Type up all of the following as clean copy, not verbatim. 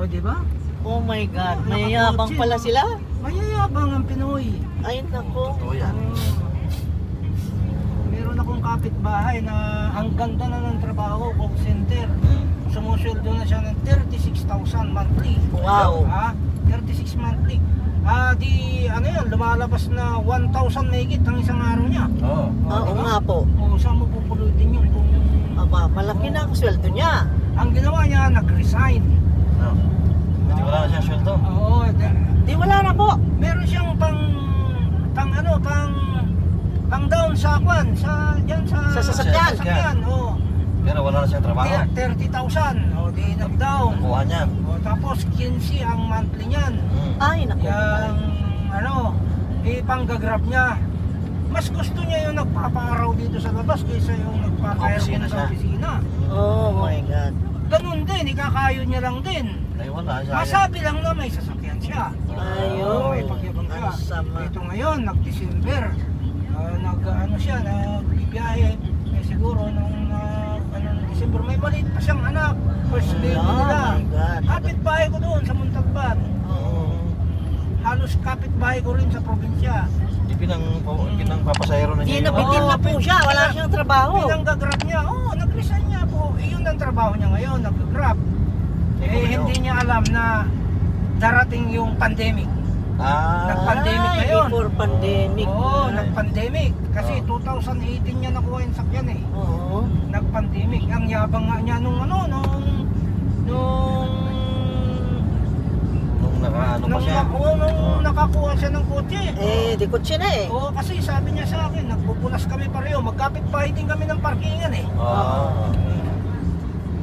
di ba? Oh my God, mayayabang pala sila. Mayayabang ang Pinoy. Ay, nako. Oo yan. Meron akong kapitbahay na ang ganda na ng trabaho, call center. Sumusweldo na siya ng 36,000 monthly. Wow. 36 monthly. Ano yan, lumalabas na 1,000 megit ang isang araw niya. Oo. Oo nga po. Saan mo pupulutin yun kung... Aba, malaki na ang sweldo niya. Ang ginawa niya, nag-resign. No. Hindi wala na siyang sweldo. Oo, Di wala na po. meron siyang pang down sa kwan, Sa sasakyan. Pero wala na siyang trabaho. 30,000. Di nag-down. Nakuha niya. Tapos 15 ang monthly niyan. Ay, nako. Yung panggagrab niya. Mas gusto niya yung nagpapaaraw dito sa labas kaysa yung Opisina nagpapaaral sa siya. opisina. Oh my God. Ganun din, ikakayo niya lang din. Ay wala. Sayang. Masabi lang na may sasakyan siya. Ayun. May pagyabang siya. Ang sama. Ito ngayon, nag-December. Nagbibiyahe. Siguro nung December, may maliit pa siyang anak. First baby Oh nila. my God. Kapitbahay ko doon sa Muntalban. Oo. Halos kapitbahay ko rin sa probinsya. Pinangpapasahero na niya. Nabitin na po siya. Wala siyang trabaho. Pinanggagrab niya. Nag-resign niya po. Iyon ang trabaho niya ngayon, nag-grab. Hindi niya alam na darating yung pandemic. Nag-pandemic Ay, ngayon. before pandemic. Nag-pandemic. Kasi 2018 niya nakuha yung sakyan eh. Oo. Nag-pandemic. Ang yabang nga niya nung nakakuha siya ng kotse. Di kotse na eh. Kasi sabi niya sa akin, nagpupunas kami pareho. Magkapit-bahay din kami ng parkingan eh.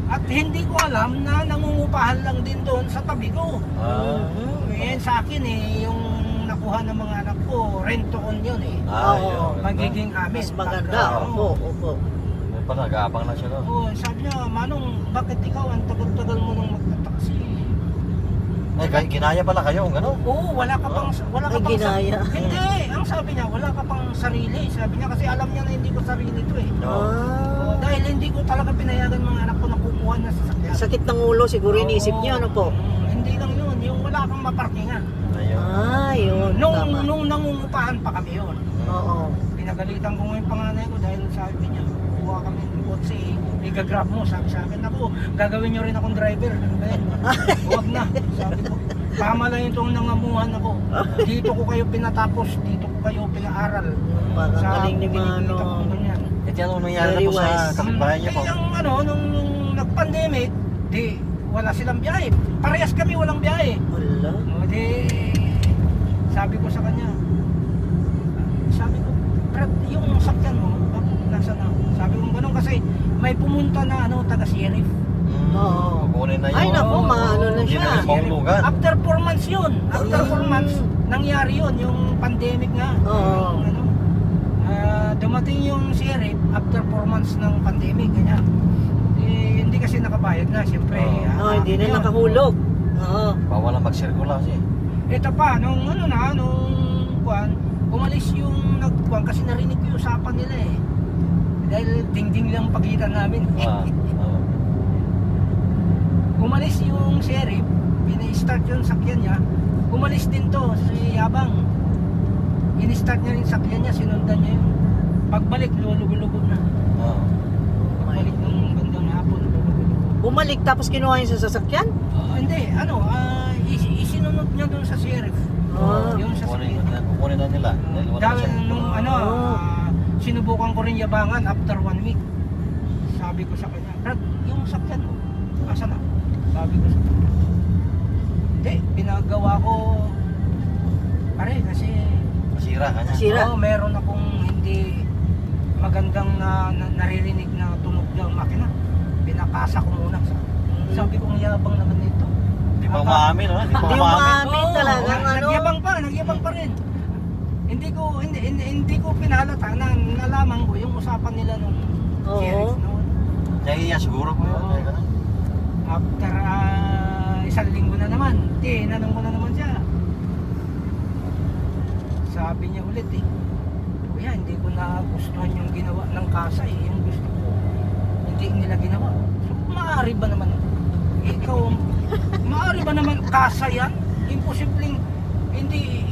At hindi ko alam na nangungupahan lang din doon sa tabi ko. Yan sa akin yung nakuha ng mga anak ko, rent to own yun eh. Magiging amin. Mas maganda. Opo. Nag-aabang na siya doon. Sabi niya, Manong, bakit ikaw ang tagal-tagal mo nang magtataksi? Ginaya pala kayo, gano'n? Wala ka pang ginaya. Hindi, ang sabi niya, wala ka pang sarili. Sabi niya kasi alam niya na hindi ko sarili to eh. Dahil hindi ko talaga pinayagan mga anak ko na kukuha na sasakyan. Sakit ng ulo siguro inisip niya, ano po? Hindi lang yun, yung wala kang maparkingan. Yun. Tama. Nung nangungupahan pa kami yun. Oo. Pinagalitan ko ngayon panganay ko dahil sabi niya, kuha kami ng kotse, i-grab mo, sabi sa akin, ako, gagawin niyo rin akong driver. Huwag na, sabi ko. Tama lang itong nangamuhan ako. Dito ko kayo pinatapos, dito ko kayo pinaaral. Galing ni Manong. Ito ano nangyari na po sa kapitbahay niya po? Nung nag-pandemic, wala silang biyahe. Parehas kami walang biyahe. Wala. Sabi ko sa kanya, Brad, yung sakyan mo, nasa na? Sabi ko gano'n kasi may pumunta na taga-sheriff. Oo. Kukunin na yun. Ay naku, maano na Hindi siya. na mahulugan. After 4 months yun. After 4 months, nangyari yun, yung pandemic nga. Oo. Dumating yung sheriff after 4 months ng pandemic, ganyan. Hindi kasi nakabayad na, siyempre. Hindi na nakahulog. Oo. Bawal ang mag-circulate eh. Ito pa, nung umalis yung nagkuhan kasi narinig ko yung usapan nila eh. Dahil dingding lang pagitan namin. Umalis yung sheriff, pina-start yung sakyan niya. Umalis din to si Yabang. In-start niya rin sakyan niya, sinundan niya yun. Pagbalik, lulugulugod na. Pagbalik ng bandang hapon, lulugulugod. Bumalik tapos kinuha yung sa sasakyan? Hindi, isinunod niya doon sa sheriff. Yung sasakyan niya. Kukunin na nila. Dahil wala Dahil siya. nung sinubukan ko rin yabangan after 1 week. Sabi ko sa kanya, Brad, yung sakyan mo, asa na? Sabi ko sa kanya. Hindi, pinagawa ko pare kasi Masira ka niya. Sira. meron akong hindi magandang naririnig na tunog ng makina. Pinapasa ko muna. Sabi ko, ang yabang naman nito. Hindi pa umaamin, no? Hindi pa Hindi umaamin. umaamin talagang Nagyabang pa rin. Hindi ko pinalata na nalaman ko yung usapan nila nung sheriff noon. Nahiya siguro po yun. Oo. After 1 linggo na naman, tinanong ko na naman siya. Sabi niya ulit Kuya, hindi ko nagustuhan yung ginawa ng kasa Yung gusto ko, hindi nila ginawa. So, maaari ba naman ikaw, maaari ba naman kasa yan? Imposibleng, hindi,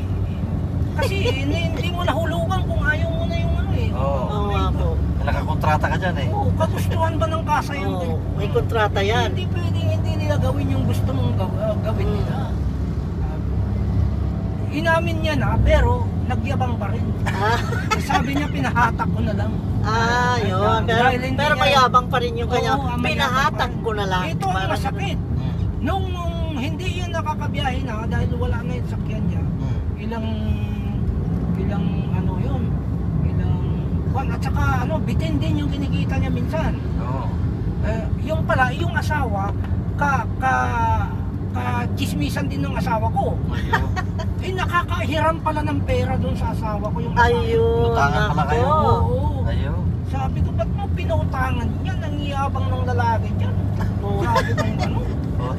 kasi hindi mo nahulugan kung ayaw mo na yung ano eh. Oo. Oo nga po. Nakakontrata ka dyan eh. Oo, kagustuhan ba ng kasa yung Oo, may kontrata yan. Hindi pwedeng hindi nila gawin yung gusto mong gawin nila. Inamin niya na, pero nagyabang pa rin. Ah, Sabi niya, pinahatak ko na lang. yun. Pero, Dahil hindi pero niya- mayabang pa rin yung kanya. Oo, mayabang Pinahatak pa rin. ko na lang. Ito ang Parang- masakit. Hmm. Nung hindi yun nakakabiyahe na, dahil wala na yung sakyan niya, Hmm. ilang ano yun, at saka bitin din yung kinikita niya minsan. Oo. Yung pala, yung asawa, chismisan din ng asawa ko. Ayun. Nakakahiram pala ng pera doon sa asawa ko yung asawa. Ayun. Utangan pala kayo. ako. Oo. Ayun. Sabi ko, ba't mo pinautangan yan? Ang iyabang ng lalaki dyan. Oo. Sabi ko, Oh.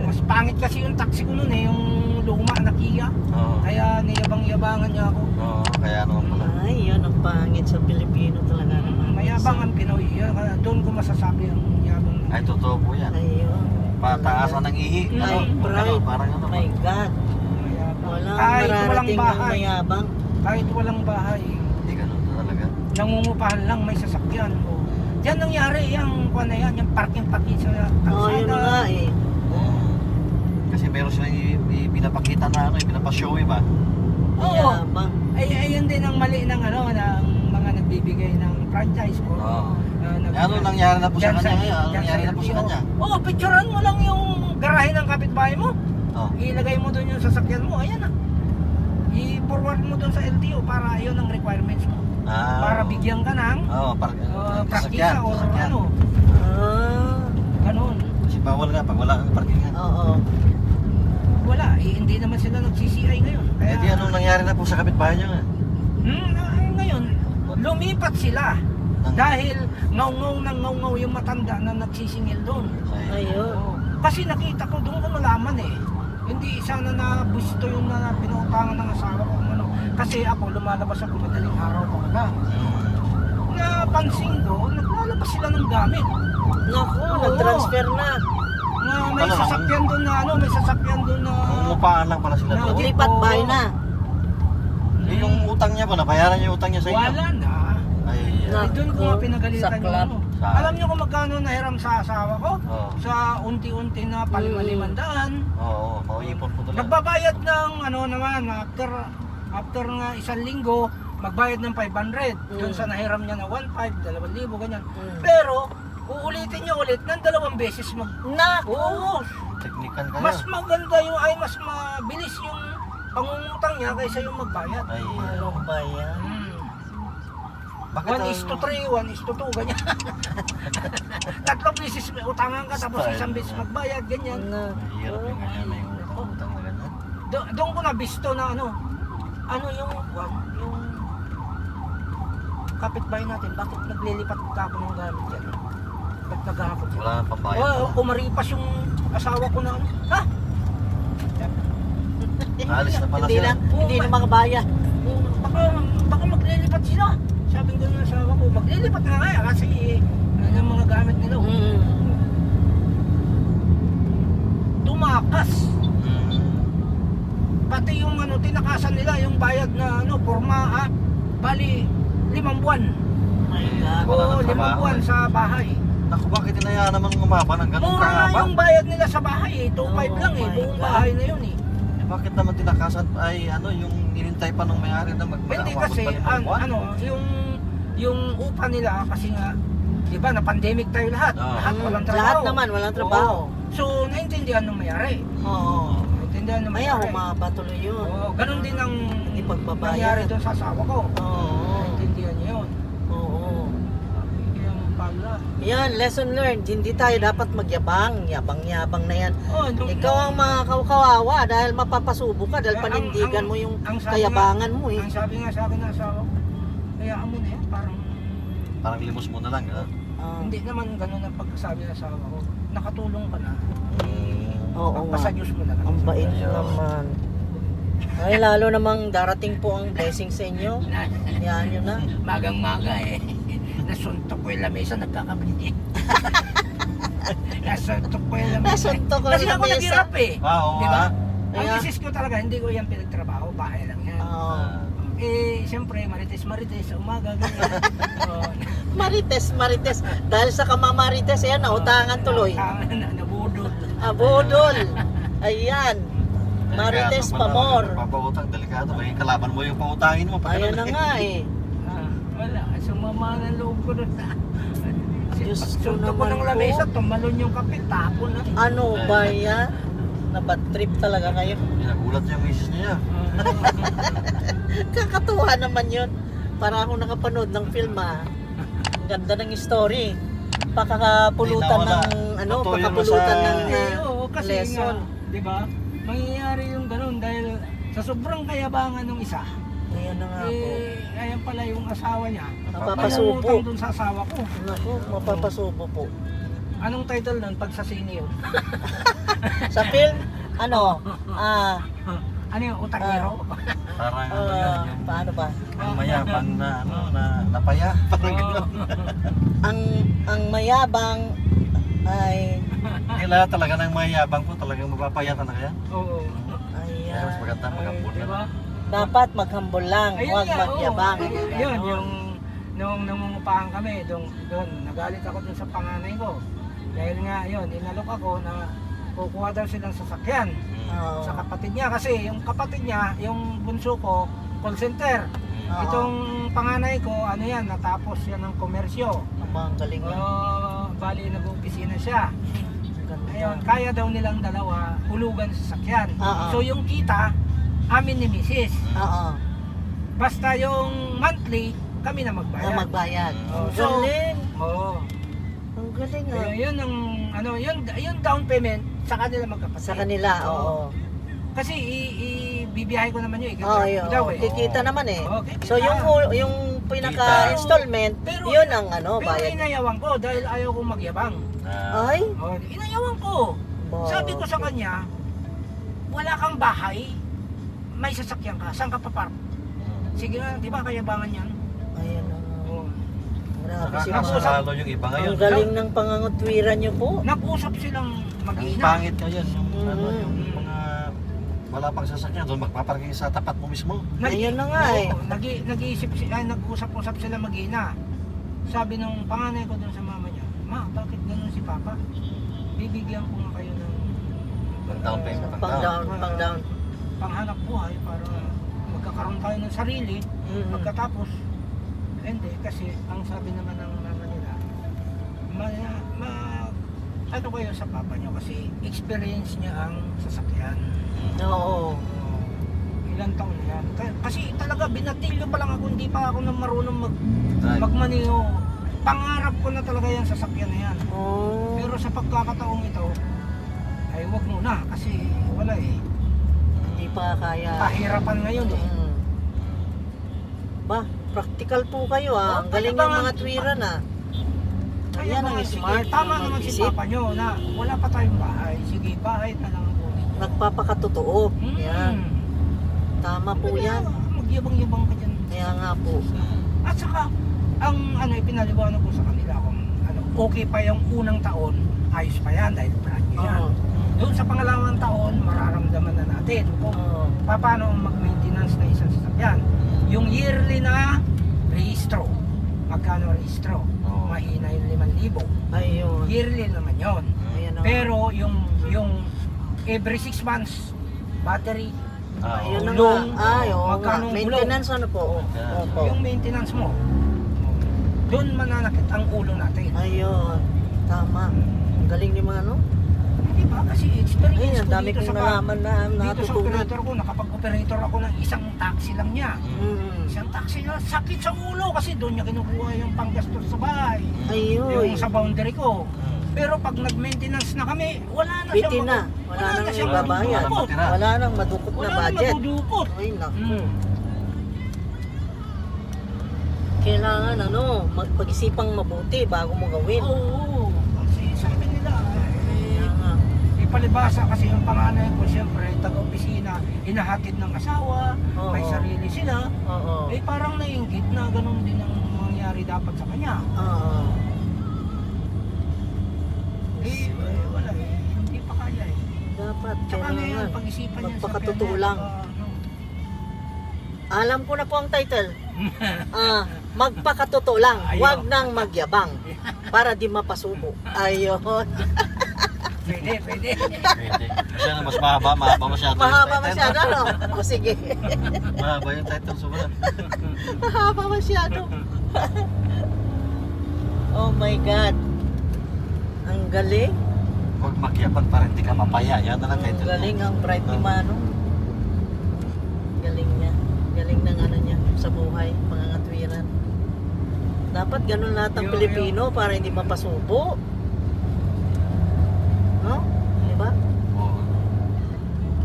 mas pangit kasi yung taxi ko noon yung luma na Kia. Oo. Kaya niyabang-yabangan niya ako. Oo, kaya naman pala. Ay, yun ang pangit sa Pilipino talaga naman. Mayabang ang Pinoy. Kaya doon ko masasabi ang yabang. Ay, totoo po yan. Ayun. Pataasan ng ihi. Ay, pride. Parang Oh my God. Mayabang. Wala Kahit walang mararating yung bahay. mayabang. Kahit walang bahay. Hindi ganun talaga. Nangungupahan lang, may sasakyan. Diyan nangyari yung yung parking pati sa kalsada. Oo, yun na nga eh. Kasi meron silang pinapakita na pinapashow ba? Oo. Mayabang. Ayun din ang mali ng ng mga nagbibigay ng franchise ko. Oo. Ano nangyari na po sa kanya ngayon? Ano nangyari na po sa kanya? Oo, picturean mo lang yung garahe ng kapitbahay mo. Oo. Ilagay mo doon yung sasakyan mo, ayan na. I-forward mo doon sa LTO para ayun ang requirements mo. Para bigyan ka ng Oo, praktisa o ano. Ah. Ganun. Kasi bawal nga pag wala kang parkingan. Oo. Wala, hindi naman sila nag-CCI ngayon. Eh di anong nangyari na po sa kapitbahay niyo nga? Ngayon, lumipat sila. Nang- Dahil ngaw-ngaw yung matanda na nagsisingil doon. Ayun. Kasi nakita ko doon ko malaman eh. Hindi sana na gusto yung na pinuutangan ng asawa ko kung ano. Kasi ako lumalabas ako madaling araw pa wala. Napansin ko, naglalabas sila ng gamit. Naku, Oo. nag-transfer na. Na may Ano, sasakyan doon na may sasakyan doon na Umupaan lang pala sila Na- doon. Lipat bahay na. Eh, yung utang niya ba? Nabayaran niya yung utang niya sa inyo? wala na. Ay, Na- Doon ko nga pinagalitan yung Saklap. ano. Sa- Alam niyo kung magkano nahiram sa asawa ko? Oo. Sa unti-unti na palimalimandaan. Oo, mauipon po talaga. Nagbabayad ng naman after nga isang linggo, magbayad ng 500 doon sa nahiram niya na 1,500, 2,000 ganyan. Pero uulitin niya ulit ng 2 beses Naku. Oo, Teknikan kayo. mas maganda mas mabilis yung pangungutang niya kaysa yung magbayad. Ay, Ano ba yan? 1:3, 1:2, ganyan. 3 beses may utangan ka tapos Style. isang beses magbayad, ganyan. Mahirap yung ganyan, may utang na ganyan. Doon ko nabisto na yung kapitbahay natin, bakit naglilipat ka ako ng gamit yan? Ba't naghahakot yan? Wala nang pambayad. Oo, kumaripas yung asawa ko na ha? Alis na pala Hindi sila. na, hindi na makabayad. Baka maglilipat sila. Sabi ko ng asawa ko, maglilipat na kaya kasi yung mga gamit nila. Tumakas. Pati yung tinakasan nila, yung bayad na forma, bali 5 buwan. My God. Wala Oo, nang 5 trabaho buwan eh. sa bahay. Naku, bakit inayaan naman umaba ng ganun Mura nga kahaba? yung bayad nila sa bahay 2,500 Oh lang my buong God. bahay na yun Eh, bakit naman tinakasan ay yung inintay pa ng may-ari na Hindi kasi, yung upa nila kasi nga, di ba, na pandemic tayo lahat. Oo. Lahat walang trabaho. Lahat naman, walang trabaho. Oo. So, naintindihan ng may-ari. Oo. Naintindihan ng Kaya may-ari. humaba tuloy yun. Oo, ganun din ang Hindi pagbabayad. nangyari doon sa asawa ko. Oo. Naintindihan niya yun. Oo. Kaya pala. Yan, lesson learned. Hindi tayo dapat magyabang. Yabang-yabang na yan. Oh, Ikaw ang mga kawawa dahil mapapasubo ka dahil panindigan mo yung kayabangan mo eh. Ang sabi nga sa akin ng asawa ko, kaya mo na yan, Parang limos mo na lang, gano'n. hindi naman ganun ang pagkasabi ng asawa ko. Nakatulong ka na. Oo nga. Pagpasadyos mo na lang. Ang bait Ayun. naman. Ay, lalo namang darating po ang blessing sa inyo. Yan yun na. Magang-maga eh. Nasuntok ko yung lamesa, nagkakabili. Nasuntok ko yung lamesa. Nasuntok ko Kasi yung ako lamesa. naghirap eh. Oo Di ba? nga. Ang Kaya- misis ko talaga, hindi ko yan pinagtrabaho, bahay lang yan. Oo. Siyempre, marites sa umaga, ganyan. Oo. Marites. Dahil sa kamamarites, ayan, nautangan tuloy. Nabudol. Abodol. Ayan. Marites pa more. Papautang, delikado. May kalaban mo yung pautangin mo. pag Ayan ano na nga eh. Wala, sumama ng loob ko doon. Diyos ko Suntok ko naman ng po. lamesa, tumalon yung kape, tapon na. Ano ba yan? Nabad trip talaga kayo. Nagulat yung misis niya. Kakatuwa naman yun. Para ako nakapanood ng film Ang ganda ng story. Pakakapulutan Hindi na wala. ng ano, Totoo yun pakapulutan sa- ng Oo, kasi lesson. nga, di ba? Mangyayari yung ganun dahil sa sobrang kayabangan ng isa, Ayan na nga po. ayan pala yung asawa niya. Napapasupo. Manungutang dun sa asawa ko. Naku, mapapasubo po. Anong title nun pag sa sine yun? Sa film, ano? Ano yung utangero? Parang ano yun, yung Paano ba? ang mayabang na ano na napaya. Parang gano'n. Ang mayabang ay Kailangan talaga ng mayabang po, talagang mapapaya talaga yan. Oo. Kaya mas ayan. maganda mag-ampun Di na. ba? Dapat maghambol lang, huwag nga, magyabang. oo. Ayun, yung nung nangungupahan kami, doon nagalit ako dun sa panganay ko. Dahil nga, yun, inalok ako na kukuha daw silang sasakyan Oo. sa kapatid niya. Kasi yung kapatid niya, yung bunso ko, call center. Oo. Itong panganay ko, ano yan, natapos yan ng komersyo. Ang galing yan. Bali, nag-opisina siya. Ganda. Ayun, kaya daw nilang dalawa hulugan sa sasakyan. Oo. So yung kita, amin ni Mrs. Oo. Basta yung monthly, kami na magbayad. Na magbayad. Oo. Ang So, galing. Oo. Ang galing Yun ang ano, yun down payment sa kanila magkapatid. Sa kanila, oo. Kasi bibiyahe ko naman yun, Oo, i-grab ko daw eh. kikita naman eh. Oo, kikita. So yung pinaka-installment, Pero- yun ang ano, Pero bayad. inayawan ko dahil ayaw kong magyabang. Ay, Oh, inayawan ko. Sabi ko sa kanya, wala kang bahay, may sasakyan ka, saan ka papark? Sige nga, di ba kayabangan yan? Ayan na nga. Oh. Grabe si Kaso Mama. lalo yung iba ngayon. Ang galing ng pangangutwiran niyo po. Nag-usap silang Ang mag-ina. pangit ngayon, yung Mhm. ano, yung mga wala pang sasakyan, doon magpaparking sa tapat mo mismo. Ayun na nga eh. Nag-iisip sila, nag-usap-usap sila mag-ina. Sabi nung panganay ko dun sa mama niya, Ma, bakit ganun si Papa? Bibigyan ko nga kayo ng Pang down payment, Pang down. panghanap buhay para magkakaroon tayo ng sarili. Mhm. Pagkatapos, hindi, kasi ang sabi naman ng mama nila, ano kayo sa papa niyo kasi experience niya ang sasakyan. Oo. Ilang taon na yan. Kasi talaga binatilyo pa lang ako, hindi pa ako na marunong Drive. magmaniho. Pangarap ko na talaga yan sasakyan na yan. Oh. Pero sa pagkakataong ito, ay wag muna kasi wala eh. Hindi pa kaya. Kahirapan ngayon eh. Mm. Ba, practical po kayo ah. Ang galing ng kayabangan. mga twiran ah. Kaya Ayan ang mga, sige, smart. tama na naman si mag-isip. papa nyo na wala pa tayong bahay. Sige, bahay na lang ang kunin. Nagpapakatotoo. Yan. Tama po yan. Magyabang-yabang ka dyan. Kaya nga po. At saka, ang ano, ipinaliwanag ko sa kanila kung ano, okay pa yung unang taon, ayos pa yan dahil brand new yan. Oo. Doon sa pangalawang taon, mararamdaman na natin kung Oo. paano mag-maintenance na isang sasakyan. Yung yearly na rehistro. Magkano rehistro? Oo. Mahina yung 5,000. Ayun. Yearly naman yon. Ayan na nga. Pero yung every 6 months, battery, Ayun na nga. Gulong. Ay, oo nga. Magkano ang Maintenance ano po? Yeah. Opo. yung maintenance mo, doon mananakit ang ulo natin. Ayun. Tama. Ang galing ni mga ano? Di ba? Kasi experience Ayun, ang ko dami dito kong sa nalaman na dito sa natutunan. operator ko, nakapag-operator ako ng isang taxi lang niya. Mm. Isang taxi na sakit sa ulo kasi doon niya kinukuha yung panggastos sa bahay. Ayun. Yung sa boundary ko. Pero pag nag-maintenance na kami, wala na Piti siyang na. Wala nang siyang ibabayad. madudukot. Matira. Wala nang madukot na Wala na budget. madudukot. Ay, naku. Mm. Kailangan ano, pag-isipang mabuti bago mo gawin. Oo. Kasi sabi nila, Kaya nga. palibasa kasi yung panganay ko, siyempre, taga-opisina, inahatid ng asawa, Oo. may sarili sila. Oo. Parang nainggit na ganun din ang mangyari dapat sa kanya. Oo. Wala eh. Hindi pa kaya eh. Dapat, Tsaka ngayon, kailangan. pag-isipan niya sa Magpakatotoo pera, lang. ano. Alam ko na po ang title. Magpakatotoo lang, Ayaw. wag nang magyabang para di mapasubo. Ayun. Pwede. Pwede. Kasi ano, mas mahaba masyado. yung Mahaba title. masyado, no? O sige. Mahaba yung title, sobrang. Mahaba masyado. Oh my God. Ang galing. Huwag magyabang para hindi ka mapaya. Yan na lang Ang title. galing ang bright ni Manong. Galing niya. Galing ng ano niya sa buhay, pangangatwiran. Dapat ganun lahat ng Yo, Pilipino para hindi mapasubo. No? Di ba? Oo.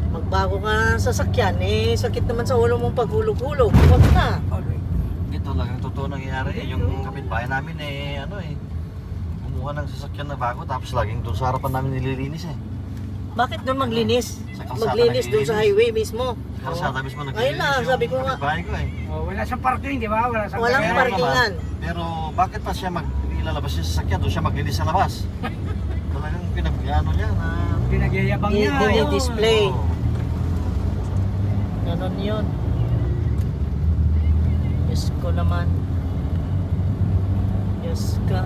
Magbago ka ng sasakyan, eh sakit naman sa ulo mong paghulog-hulog. Huwag na. Alright. Ito lang ang totoo nangyayari. Yung kapitbahay namin kumuha ng sasakyan na bago tapos laging doon sa harapan namin nililinis eh. Bakit doon maglinis? Sa kalsada Maglinis doon sa naglilinis. highway mismo. Kalsada mismo Ayun naglilinis lang, sabi ko nga. kapitbahay ko eh. Oh, wala siyang parking, di ba? Wala siyang Walang Meron parkingan. naman. Pero bakit pa siya ilalabas yung sasakyan? Doon siya maglinis sa labas. Talagang pinag-ano niya na... Pinagyayabang niya. Dinidisplay. Oo. Ganon yun. Diyos ko naman. Diyos ka.